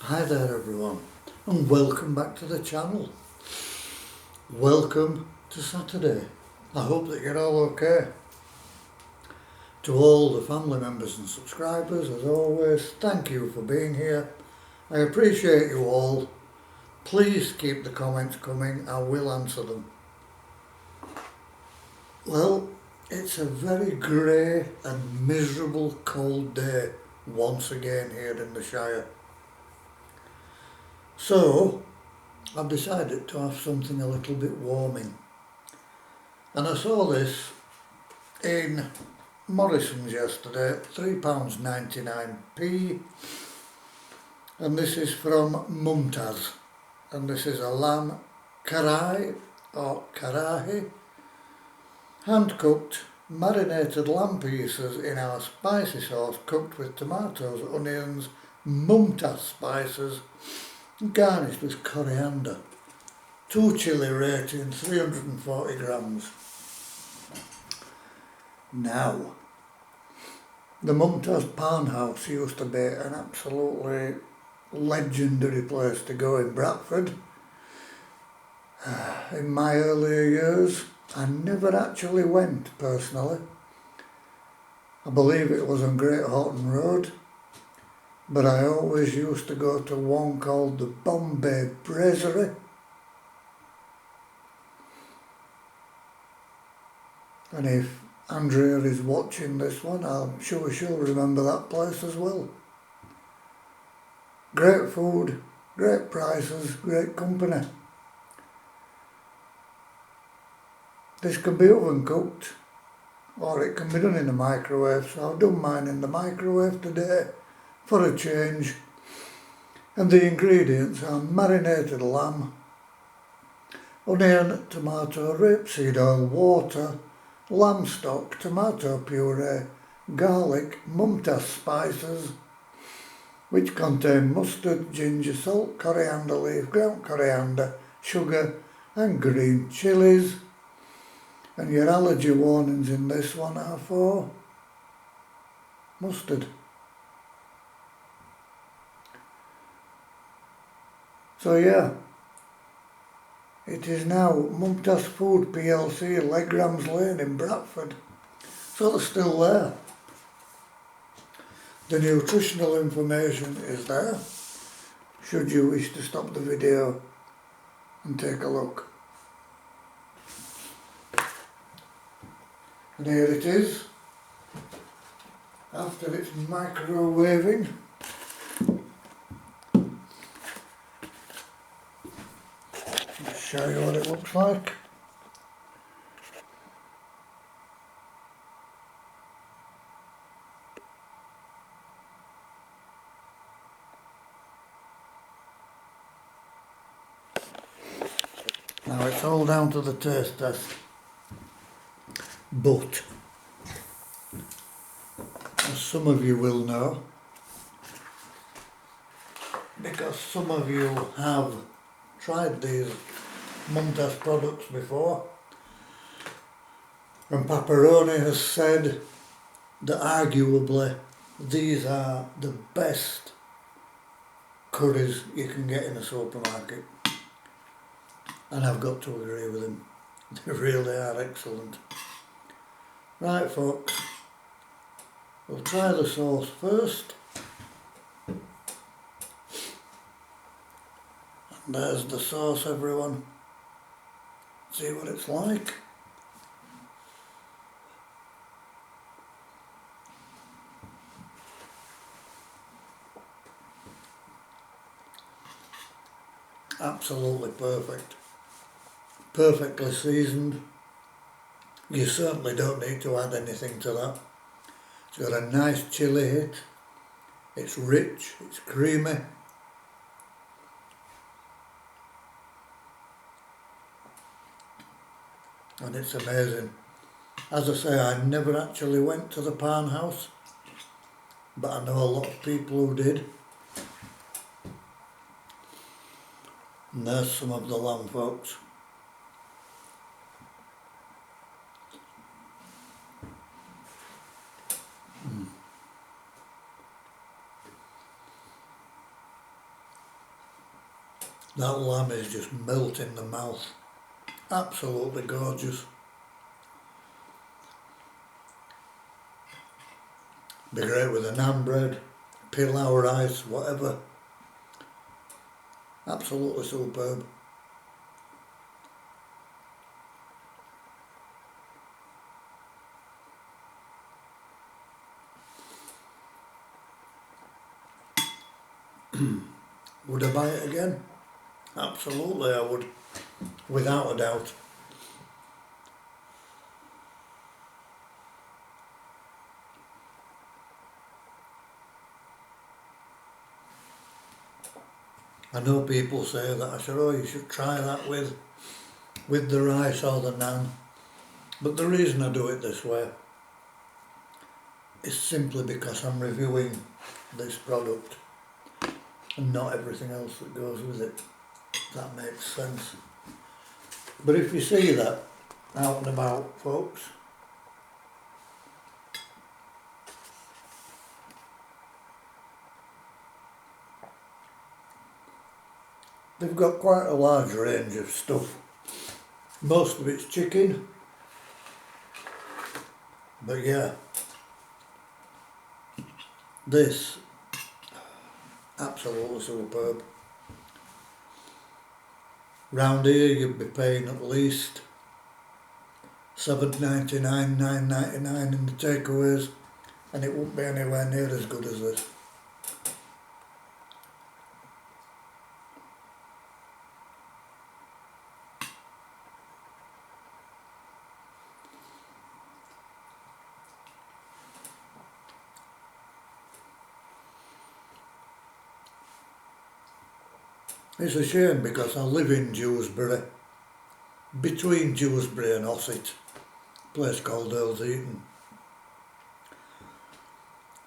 Hi there everyone, and welcome back to the channel. Welcome to Saturday. I hope that you're all okay. To all the family members and subscribers, as always, thank you for being here. I appreciate you all. Please keep the comments coming, I will answer them. Well, it's a very grey and miserable cold day once again here in the Shire. So, I've decided to have something a little bit warming. And I saw this in Morrisons yesterday, £3.99p. And this is from Mumtaz. And this is a Lamb Karahi or Karahi. Hand-cooked, marinated lamb pieces in our spicy sauce cooked with tomatoes, onions, Mumtaz spices, garnished with coriander. 2 chilli rating, 340 grams. Now, the Mumtaz Paan House used to be an absolutely legendary place to go in Bradford. In my earlier years, I never actually went personally. I believe it was on Great Horton Road, but I always used to go to one called the Bombay Brasserie. And if Andrea is watching this one, I'm sure she'll remember that place as well. Great food, great prices, great company. This can be oven cooked, or it can be done in the microwave, so I've done mine in the microwave today for a change. And the ingredients are marinated lamb, onion, tomato, rapeseed oil, water, lamb stock, tomato puree, garlic, Mumtaz spices, which contain mustard, ginger, salt, coriander leaf, ground coriander, sugar and green chilies. And your allergy warnings in this one are for mustard. So yeah, it is now Mumtaz Food PLC, Legrams Lane in Bradford. So they're still there. The nutritional information is there, should you wish to stop the video and take a look. And here it is, after it's microwaving. Let's show you what it looks like. Now it's all down to the taste test. But, as some of you will know, because some of you have tried these Mumtaz products before, and Pepperoni has said that arguably these are the best curries you can get in a supermarket. And I've got to agree with him. They really are excellent. Right folks, we'll try the sauce first. And there's the sauce everyone. See what it's like. Absolutely perfect. Perfectly seasoned. You certainly don't need to add anything to that. It's got a nice chilli hit. It's rich, it's creamy. And it's amazing. As I say, I never actually went to the Paan House, but I know a lot of people who did. And there's some of the lamb, folks. That lamb is just melting in the mouth. Absolutely gorgeous. Be great with a naan bread, pilau rice, whatever. Absolutely superb. Would I buy it again? Absolutely I would, without a doubt. I know people say that, I said, oh, you should try that with the rice or the naan. But the reason I do it this way is simply because I'm reviewing this product and not everything else that goes with it, if that makes sense. But if you see that out and about, folks, they've got quite a large range of stuff. Most of it's chicken, but yeah, this, absolutely superb. Round here you'd be paying at least $7.99, $9.99 in the takeaways, and it won't be anywhere near as good as this. It's a shame because I live in Dewsbury, between Dewsbury and Ossett, a place called Earl's Eaton.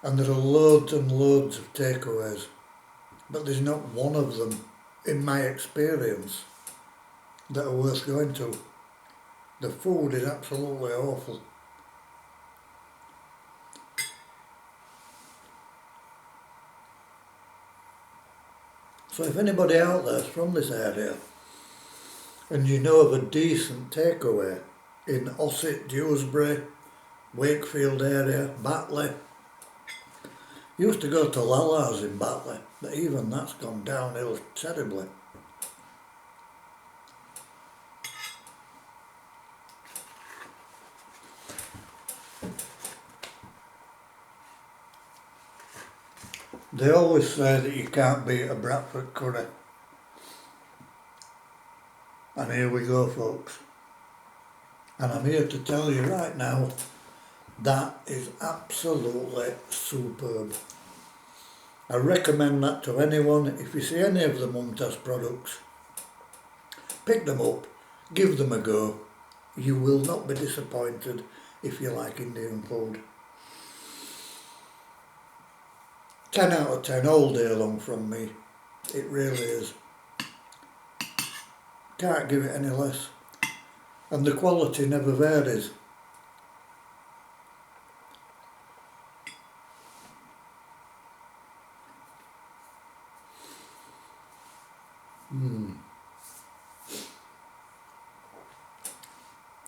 And there are loads and loads of takeaways, but there's not one of them, in my experience, that are worth going to. The food is absolutely awful. So if anybody out there is from this area and you know of a decent takeaway in Ossett, Dewsbury, Wakefield area, Batley, used to go to Lala's in Batley, but even that's gone downhill terribly. They always say that you can't beat a Bradford Curry. And here we go, folks. And I'm here to tell you right now, that is absolutely superb. I recommend that to anyone. If you see any of the Mumtaz products, pick them up, give them a go. You will not be disappointed if you like Indian food. 10 out of 10 all day long from me. It really is. Can't give it any less. And the quality never varies.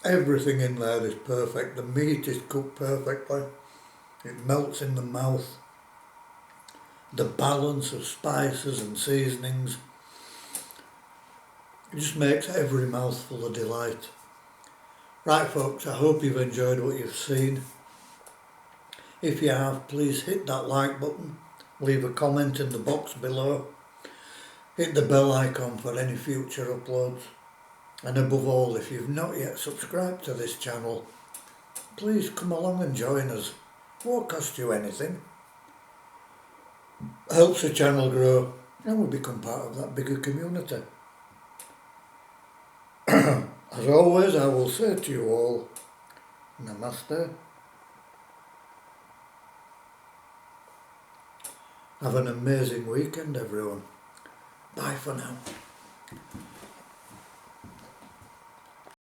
Everything in there is perfect. The meat is cooked perfectly. It melts in the mouth. The balance of spices and seasonings, it just makes every mouthful a delight. Right folks, I hope you've enjoyed what you've seen. If you have, please hit that like button, leave a comment in the box below, hit the bell icon for any future uploads, and above all, if you've not yet subscribed to this channel, please come along and join us. It won't cost you anything. Helps the channel grow and we become part of that bigger community. As always, I will say to you all, Namaste. Have an amazing weekend, everyone. Bye for now.